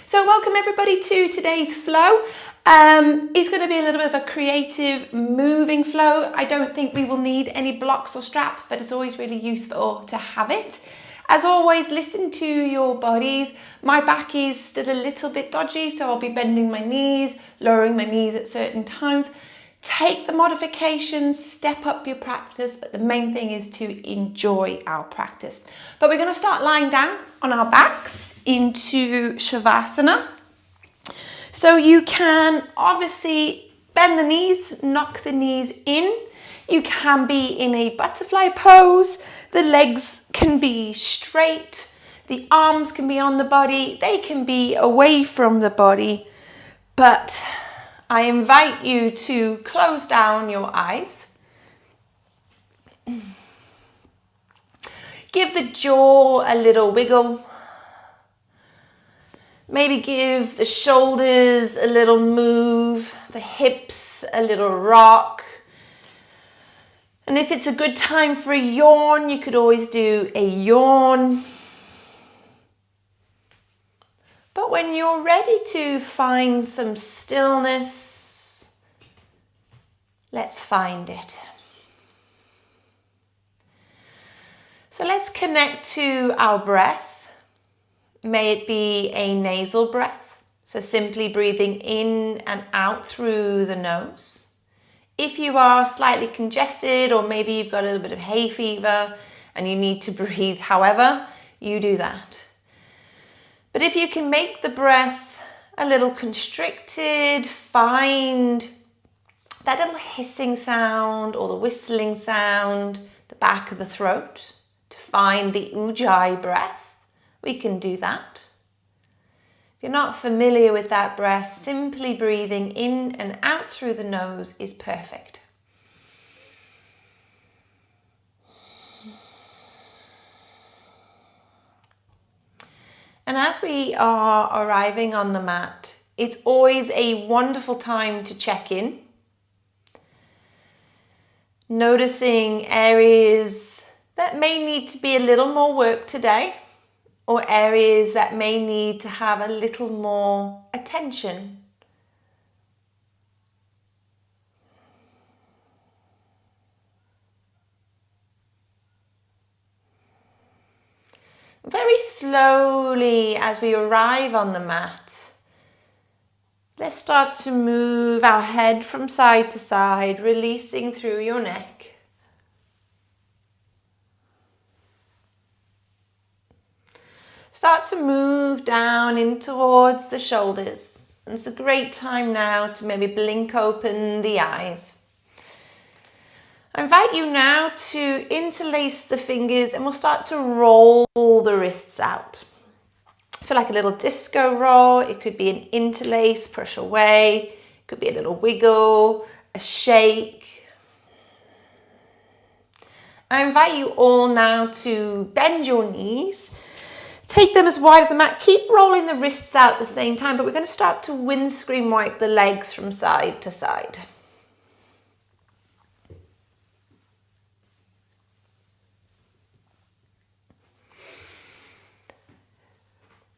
So welcome everybody to today's flow. It's going to be a little bit of a creative, moving flow. I don't think we will need any blocks or straps, but it's always really useful to have it. As always, listen to your bodies. My back is still a little bit dodgy, so I'll be bending my knees, lowering my knees at certain times. Take the modifications, step up your practice, but the main thing is to enjoy our practice. But we're going to start lying down on our backs into Shavasana. So you can obviously bend the knees, knock the knees in. You can be in a butterfly pose. The legs can be straight. The arms can be on the body. They can be away from the body. But I invite you to close down your eyes. Give the jaw a little wiggle. Maybe give the shoulders a little move, the hips a little rock. And if it's a good time for a yawn, you could always do a yawn. But when you're ready to find some stillness, let's find it. So let's connect to our breath. May it be a nasal breath, so simply breathing in and out through the nose. If you are slightly congested or maybe you've got a little bit of hay fever and you need to breathe however, you do that. But if you can make the breath a little constricted, find that little hissing sound or the whistling sound, the back of the throat, to find the ujjayi breath. We can do that. If you're not familiar with that breath, simply breathing in and out through the nose is perfect. And as we are arriving on the mat, it's always a wonderful time to check in. Noticing areas that may need to be a little more work today, or areas that may need to have a little more attention. Very slowly, as we arrive on the mat, let's start to move our head from side to side, releasing through your neck. Start to move down in towards the shoulders. And it's a great time now to maybe blink open the eyes. I invite you now to interlace the fingers and we'll start to roll the wrists out. So like a little disco roll, it could be an interlace, push away, it could be a little wiggle, a shake. I invite you all now to bend your knees. Take them as wide as the mat. Keep rolling the wrists out at the same time, but we're going to start to windscreen wipe the legs from side to side.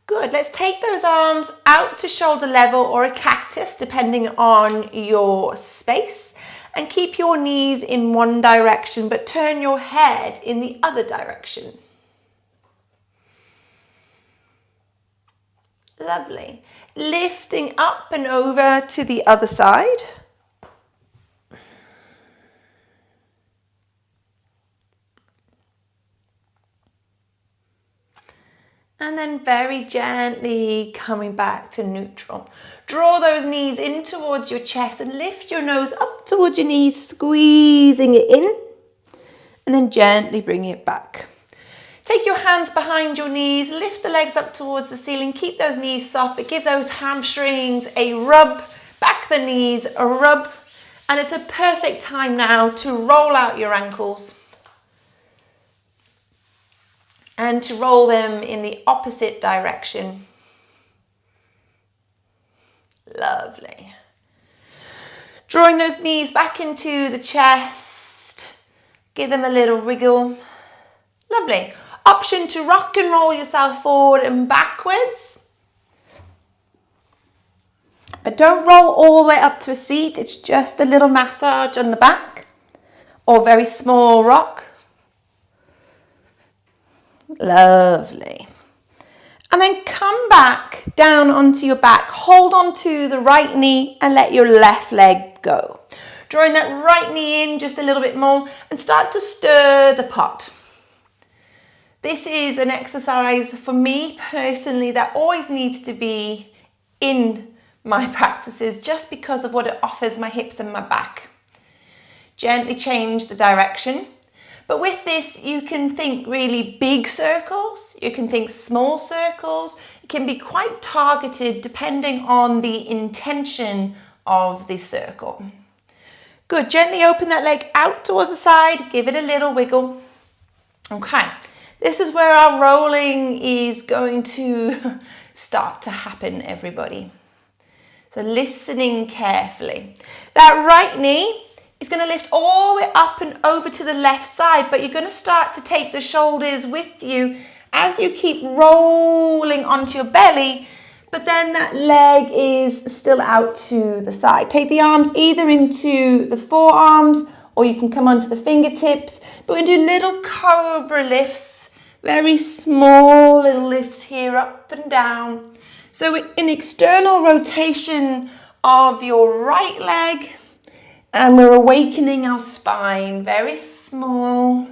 Good. Let's take those arms out to shoulder level or a cactus, depending on your space. And keep your knees in one direction, but turn your head in the other direction. Lovely. Lifting up and over to the other side. And then very gently coming back to neutral. Draw those knees in towards your chest and lift your nose up towards your knees, squeezing it in. And then gently bring it back. Take your hands behind your knees, lift the legs up towards the ceiling, keep those knees soft, but give those hamstrings a rub, back the knees, a rub, and it's a perfect time now to roll out your ankles and to roll them in the opposite direction. Lovely. Drawing those knees back into the chest, give them a little wiggle. Lovely. Option to rock and roll yourself forward and backwards. But don't roll all the way up to a seat. It's just a little massage on the back or very small rock. Lovely. And then come back down onto your back. Hold on to the right knee and let your left leg go. Drawing that right knee in just a little bit more and start to stir the pot. This is an exercise for me personally that always needs to be in my practices just because of what it offers my hips and my back. Gently change the direction. But with this, you can think really big circles, you can think small circles, it can be quite targeted depending on the intention of the circle. Good, gently open that leg out towards the side, give it a little wiggle. Okay, this is where our rolling is going to start to happen, everybody. So listening carefully. That right knee is going to lift all the way up and over to the left side, but you're going to start to take the shoulders with you as you keep rolling onto your belly, but then that leg is still out to the side. Take the arms either into the forearms or you can come onto the fingertips, but we're going to do little cobra lifts, very small little lifts here, up and down. So in external rotation of your right leg, and we're awakening our spine, very small,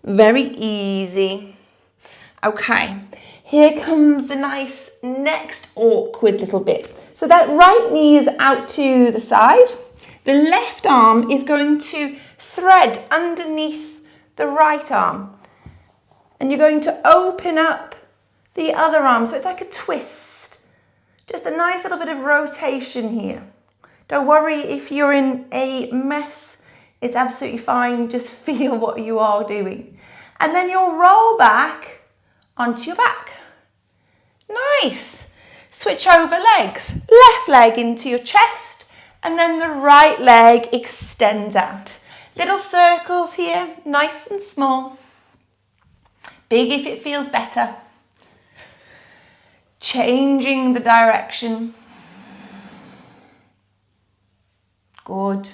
very easy. Okay, here comes the nice next awkward little bit. So that right knee is out to the side. The left arm is going to thread underneath the right arm. And you're going to open up the other arm. So it's like a twist. Just a nice little bit of rotation here. Don't worry if you're in a mess, it's absolutely fine. Just feel what you are doing. And then you'll roll back onto your back. Nice. Switch over legs. Left leg into your chest and then the right leg extends out. Little circles here, nice and small. Big if it feels better. Changing the direction. Good.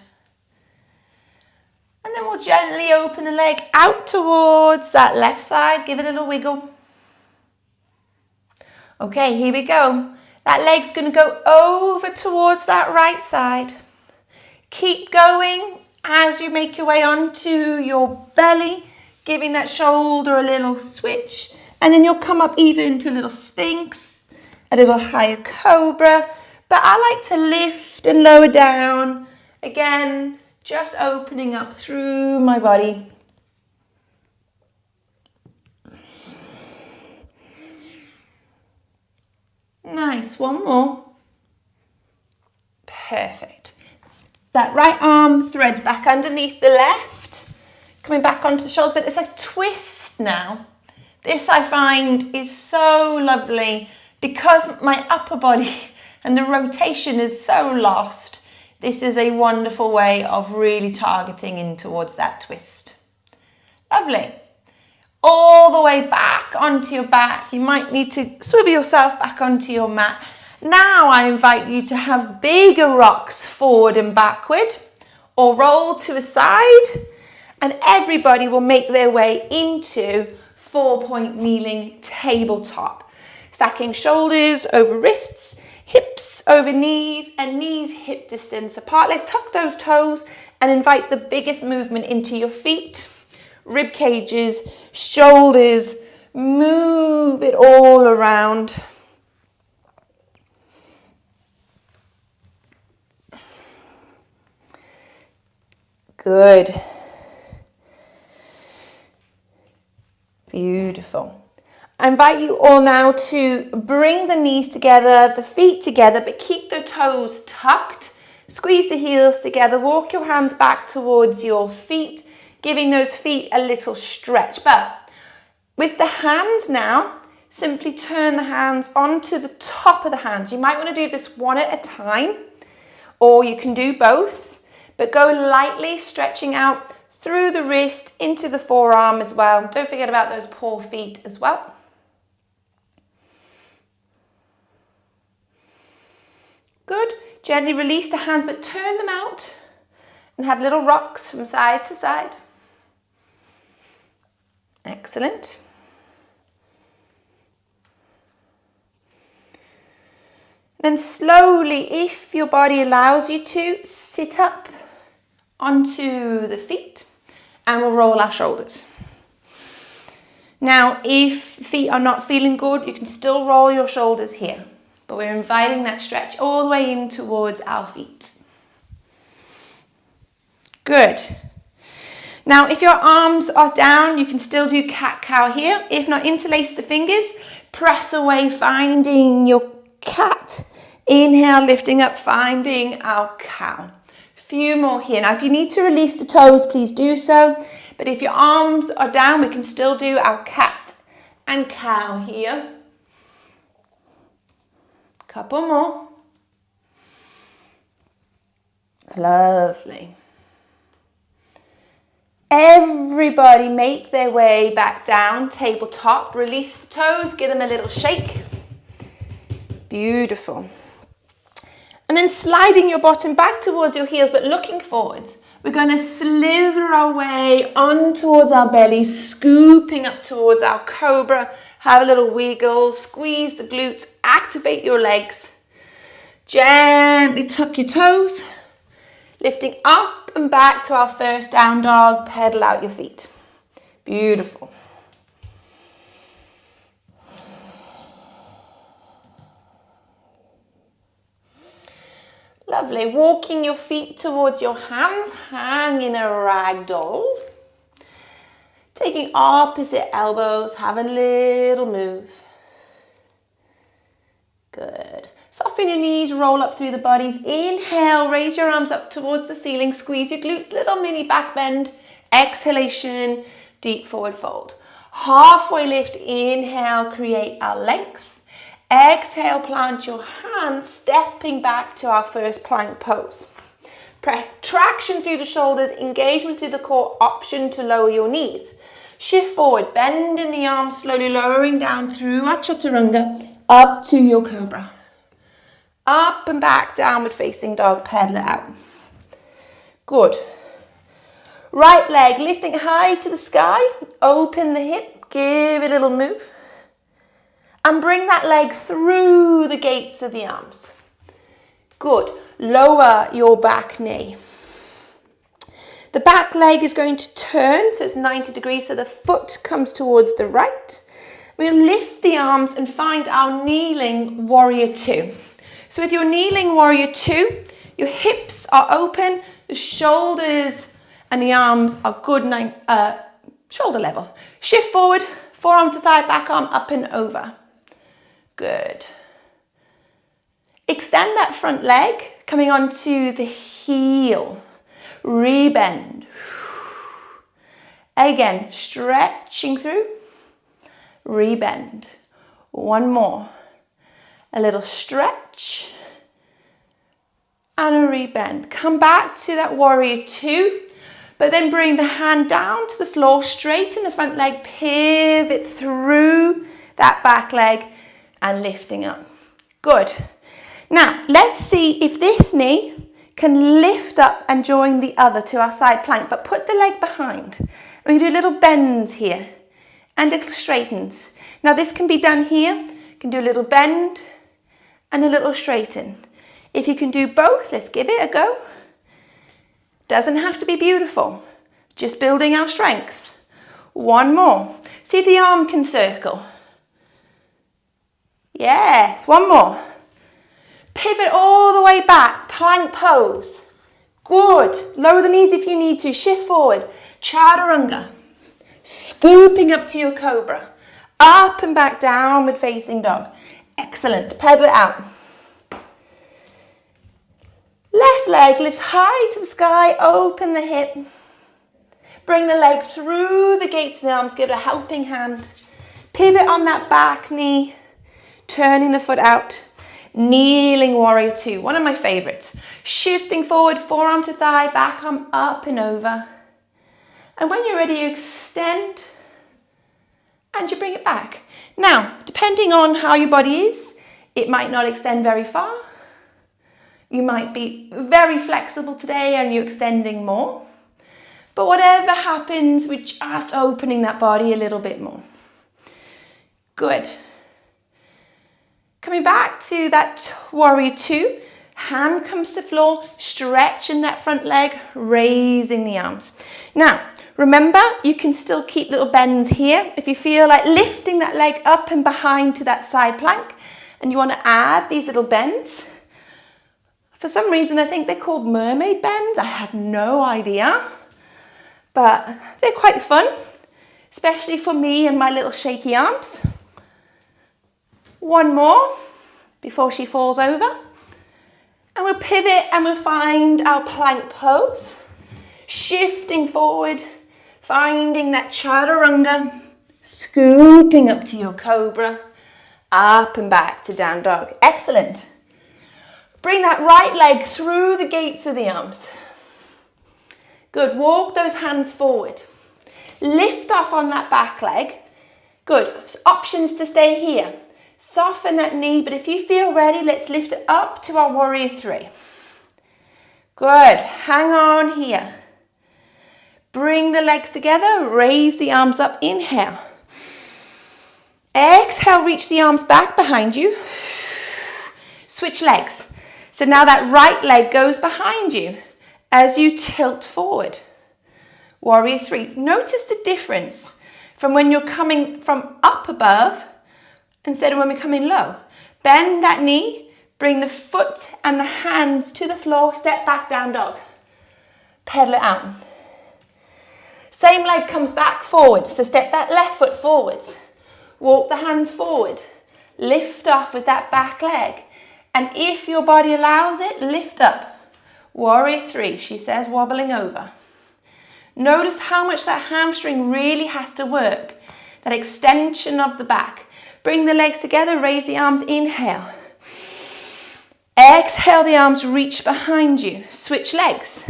And then we'll gently open the leg out towards that left side. Give it a little wiggle. Okay, here we go. That leg's going to go over towards that right side. Keep going as you make your way onto your belly, giving that shoulder a little switch. And then you'll come up even into a little sphinx, a little higher cobra. But I like to lift and lower down. Again, just opening up through my body. Nice, one more. Perfect. That right arm threads back underneath the left, coming back onto the shoulders, but it's a twist now. This I find is so lovely because my upper body and the rotation is so lost. This is a wonderful way of really targeting in towards that twist. Lovely. All the way back onto your back. You might need to swivel yourself back onto your mat. Now I invite you to have bigger rocks forward and backward or roll to a side, and everybody will make their way into 4-point kneeling tabletop. Stacking shoulders over wrists, hips over knees, and knees hip distance apart. Let's tuck those toes and invite the biggest movement into your feet, rib cages, shoulders. Move it all around. Good. Beautiful. I invite you all now to bring the knees together, the feet together, but keep the toes tucked. Squeeze the heels together, walk your hands back towards your feet, giving those feet a little stretch. But with the hands now, simply turn the hands onto the top of the hands. You might want to do this one at a time, or you can do both, but go lightly, stretching out through the wrist into the forearm as well. Don't forget about those poor feet as well. Good. Gently release the hands, but turn them out and have little rocks from side to side. Excellent. Then slowly, if your body allows you to, sit up onto the feet and we'll roll our shoulders. Now, if feet are not feeling good, you can still roll your shoulders here, but we're inviting that stretch all the way in towards our feet. Good. Now, if your arms are down, you can still do cat-cow here. If not, interlace the fingers, press away, finding your cat. Inhale, lifting up, finding our cow. Few more here. Now, if you need to release the toes, please do so. But if your arms are down, we can still do our cat and cow here. Couple more. Lovely. Everybody make their way back down, tabletop. Release the toes, give them a little shake. Beautiful. And then sliding your bottom back towards your heels, but looking forwards. We're going to slither our way on towards our belly, scooping up towards our cobra. Have a little wiggle, squeeze the glutes, activate your legs. Gently tuck your toes, lifting up and back to our first down dog. Pedal out your feet. Beautiful. Lovely. Walking your feet towards your hands, hang in a ragdoll. Taking opposite elbows, have a little move. Good. Soften your knees, roll up through the bodies. Inhale, raise your arms up towards the ceiling, squeeze your glutes, little mini back bend. Exhalation, deep forward fold. Halfway lift, inhale, create our length. Exhale, plant your hands, stepping back to our first plank pose. Traction through the shoulders, engagement through the core, option to lower your knees. Shift forward, bend in the arms, slowly lowering down through our chaturanga, up to your cobra. Up and back, downward facing dog, pedal it out. Good. Right leg lifting high to the sky, open the hip, give it a little move. And bring that leg through the gates of the arms. Good. Lower your back knee. The back leg is going to turn, so it's 90 degrees, so the foot comes towards the right. We'll lift the arms and find our kneeling warrior two. So with your kneeling warrior two, your hips are open, the shoulders and the arms are good shoulder level. Shift forward, forearm to thigh, back arm up and over. Good. Extend that front leg, coming onto the heel. Rebend. Again, stretching through. Rebend. One more. A little stretch. And a rebend. Come back to that warrior two, but then bring the hand down to the floor, straighten the front leg, pivot through that back leg, and lifting up. Good. Now, let's see if this knee can lift up and join the other to our side plank, but put the leg behind. We do little bends here and little straightens. Now, this can be done here. You can do a little bend and a little straighten. If you can do both, let's give it a go. Doesn't have to be beautiful, just building our strength. One more. See if the arm can circle. Yes, one more. Pivot all the way back, plank pose. Good. Lower the knees if you need to. Shift forward. Chaturanga. Scooping up to your cobra. Up and back, downward facing dog. Excellent. Pedal it out. Left leg lifts high to the sky. Open the hip. Bring the leg through the gates of the arms. Give it a helping hand. Pivot on that back knee. Turning the foot out. Kneeling warrior two, one of my favorites. Shifting forward, forearm to thigh, back arm up and over. And when you're ready, you extend and you bring it back. Now, depending on how your body is, it might not extend very far. You might be very flexible today and you're extending more. But whatever happens, we're just opening that body a little bit more. Good. Coming back to that warrior two, hand comes to the floor, stretching that front leg, raising the arms. Now, remember, you can still keep little bends here. If you feel like lifting that leg up and behind to that side plank, and you want to add these little bends. For some reason, I think they're called mermaid bends. I have no idea, but they're quite fun, especially for me and my little shaky arms. One more before she falls over. And we'll pivot and we'll find our plank pose. Shifting forward, finding that chaturanga, scooping up to your cobra, up and back to down dog. Excellent. Bring that right leg through the gates of the arms. Good, walk those hands forward. Lift off on that back leg. Good, so options to stay here. Soften that knee, but if you feel ready, let's lift it up to our warrior three. Good, hang on here. Bring the legs together, raise the arms up, inhale. Exhale, reach the arms back behind you. Switch legs. So now that right leg goes behind you as you tilt forward. Warrior three. Notice the difference from when you're coming from up above instead of when we're coming low. Bend that knee, bring the foot and the hands to the floor, step back, down dog. Pedal it out. Same leg comes back forward, so step that left foot forwards. Walk the hands forward. Lift off with that back leg. And if your body allows it, lift up. Warrior three, she says, wobbling over. Notice how much that hamstring really has to work. That extension of the back. Bring the legs together, raise the arms, inhale. Exhale, the arms reach behind you. Switch legs.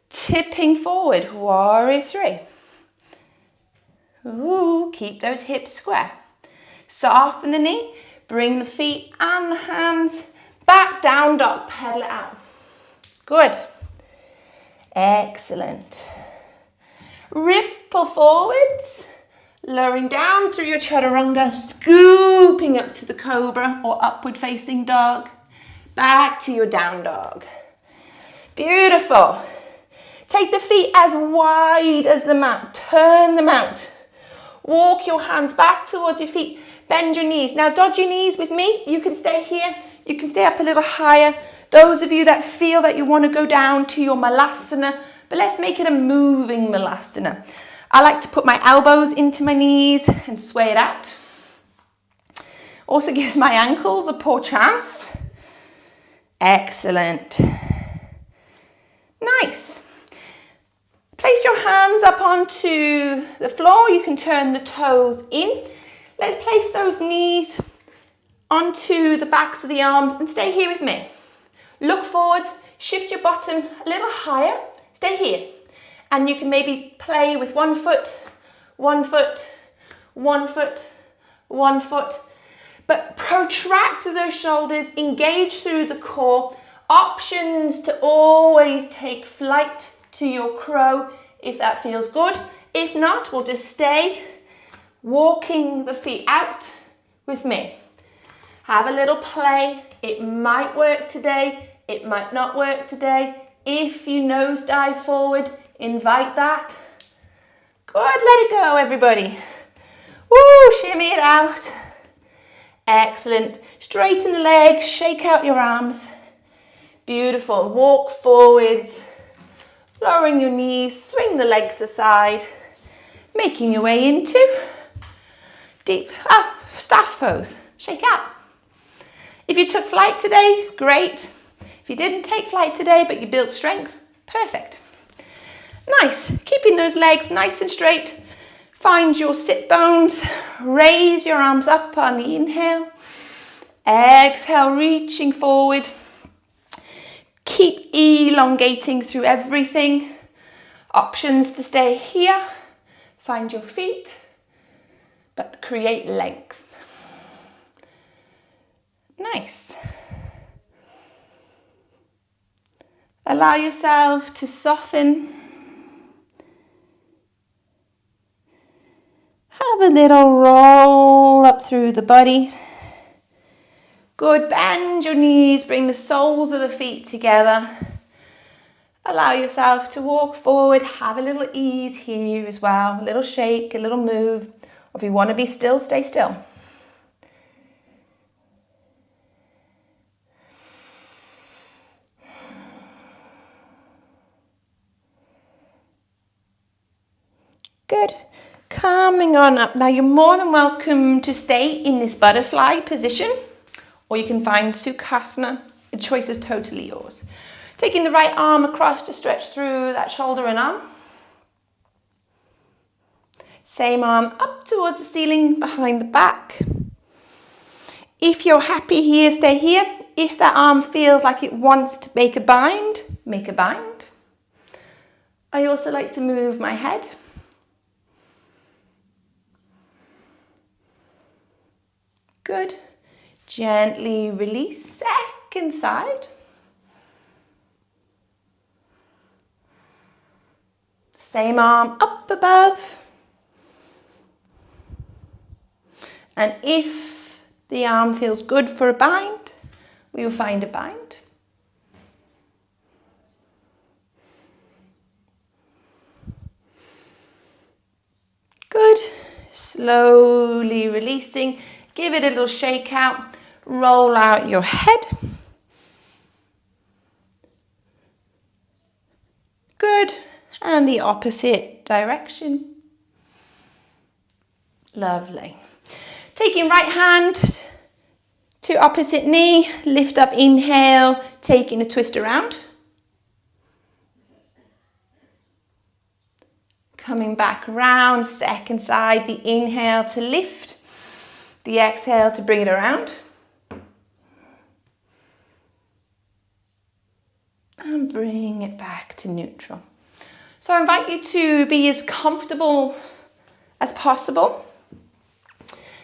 Tipping forward, warrior three. Ooh, keep those hips square. Soften the knee, bring the feet and the hands back, down dog, pedal it out. Good. Excellent. Ripple forwards. Lowering down through your chaturanga, scooping up to the cobra or upward facing dog. Back to your down dog. Beautiful. Take the feet as wide as the mat. Turn them out. Walk your hands back towards your feet. Bend your knees. Now dodge your knees with me. You can stay here. You can stay up a little higher. Those of you that feel that you want to go down to your malasana, but let's make it a moving malasana. I like to put my elbows into my knees and sway it out. Also gives my ankles a poor chance. Excellent. Nice. Place your hands up onto the floor. You can turn the toes in. Let's place those knees onto the backs of the arms and stay here with me. Look forward, shift your bottom a little higher. Stay here. And you can maybe play with 1 foot, 1 foot, 1 foot, 1 foot. But protract those shoulders, engage through the core. Options to always take flight to your crow if that feels good. If not, we'll just stay walking the feet out with me. Have a little play. It might work today. It might not work today. If you nosedive forward, invite that. Good, let it go, everybody. Woo, shimmy it out. Excellent. Straighten the legs, shake out your arms. Beautiful. Walk forwards, lowering your knees, swing the legs aside, making your way into deep staff pose. Shake out. If you took flight today, great. If you didn't take flight today, but you built strength, perfect. Nice. Keeping those legs nice and straight. Find your sit bones. Raise your arms up on the inhale. Exhale, reaching forward. Keep elongating through everything. Options to stay here. Find your feet, but create length. Nice. Allow yourself to soften. Have a little roll up through the body. Good, bend your knees, bring the soles of the feet together. Allow yourself to walk forward, have a little ease here as well, a little shake, a little move. Or if you want to be still, stay still. Good. Coming on up. Now you're more than welcome to stay in this butterfly position, or you can find Sukhasana. The choice is totally yours. Taking the right arm across to stretch through that shoulder and arm. Same arm up towards the ceiling, behind the back. If you're happy here, stay here. If that arm feels like it wants to make a bind, make a bind. I also like to move my head. Good. Gently release, second side. Same arm up above. And if the arm feels good for a bind, we will find a bind. Good. Slowly releasing. Give it a little shake out. Roll out your head. Good. And the opposite direction. Lovely. Taking right hand to opposite knee. Lift up, inhale. Taking a twist around. Coming back around, second side. The inhale to lift. The exhale to bring it around. And bring it back to neutral. So I invite you to be as comfortable as possible.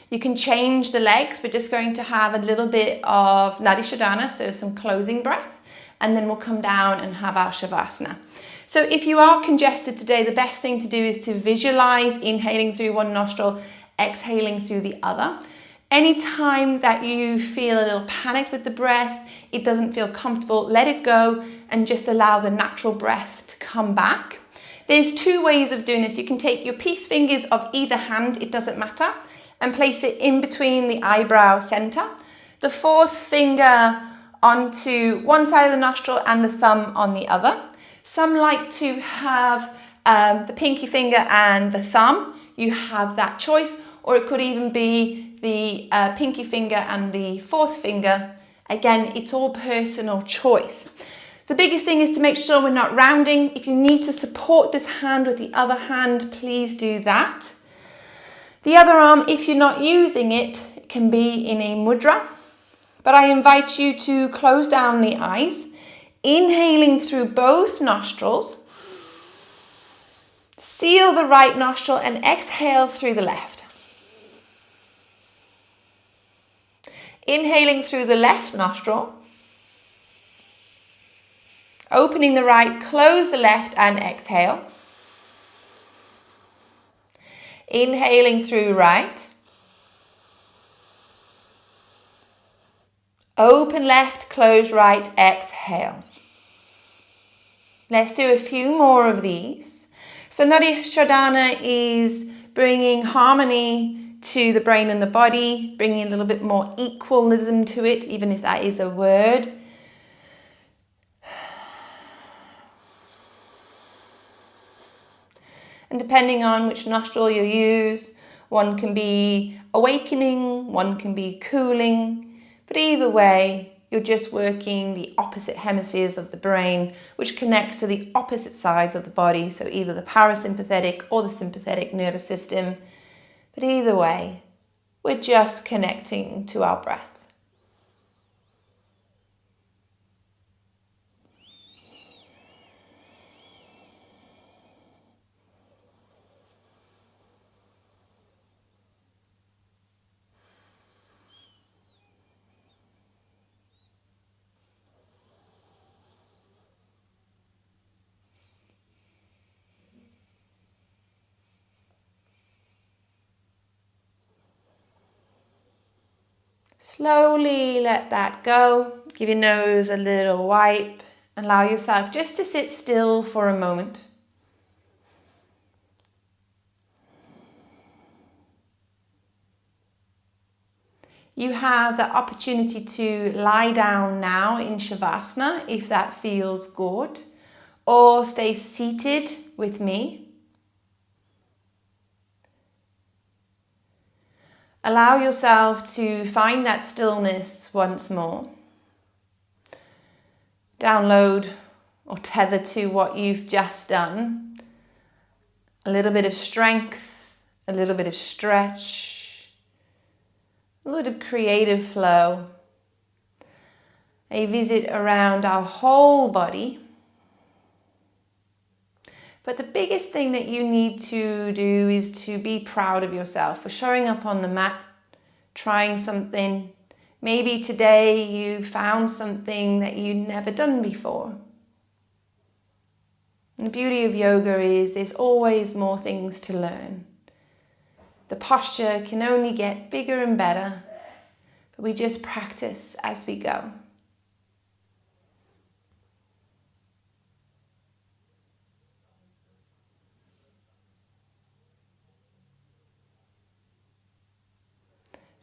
You can change the legs. We're just going to have a little bit of Nadi Shodhana, so some closing breath, and then we'll come down and have our Shavasana. So if you are congested today, the best thing to do is to visualize inhaling through one nostril, exhaling through the other. Anytime that you feel a little panicked with the breath, it doesn't feel comfortable, let it go and just allow the natural breath to come back. There's two ways of doing this. You can take your peace fingers of either hand, it doesn't matter, and place it in between the eyebrow center. The fourth finger onto one side of the nostril and the thumb on the other. Some like to have the pinky finger and the thumb. You have that choice, or it could even be the pinky finger and the fourth finger. Again, it's all personal choice. The biggest thing is to make sure we're not rounding. If you need to support this hand with the other hand, please do that. The other arm, if you're not using it, can be in a mudra. But I invite you to close down the eyes, inhaling through both nostrils. Seal the right nostril and exhale through the left. Inhaling through the left nostril. Opening the right, close the left and exhale. Inhaling through right. Open left, close right, exhale. Let's do a few more of these. So Nadi Shodhana is bringing harmony to the brain and the body, bringing a little bit more equalism to it, even if that is a word. And depending on which nostril you use, one can be awakening, one can be cooling, but either way, you're just working the opposite hemispheres of the brain, which connects to the opposite sides of the body, so either the parasympathetic or the sympathetic nervous system. But either way, we're just connecting to our breath. Slowly let that go. Give your nose a little wipe. Allow yourself just to sit still for a moment. You have the opportunity to lie down now in Shavasana if that feels good, or stay seated with me. Allow yourself to find that stillness once more. Download or tether to what you've just done. A little bit of strength, a little bit of stretch, a little bit of creative flow. A visit around our whole body. But the biggest thing that you need to do is to be proud of yourself for showing up on the mat, trying something. Maybe today you found something that you'd never done before. And the beauty of yoga is there's always more things to learn. The posture can only get bigger and better, but we just practice as we go.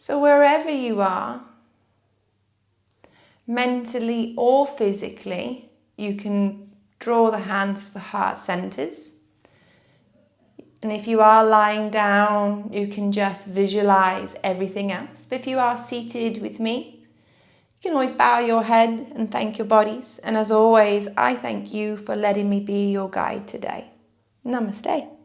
So wherever you are, mentally or physically, you can draw the hands to the heart centers. And if you are lying down, you can just visualize everything else. But if you are seated with me, you can always bow your head and thank your bodies. And as always, I thank you for letting me be your guide today. Namaste.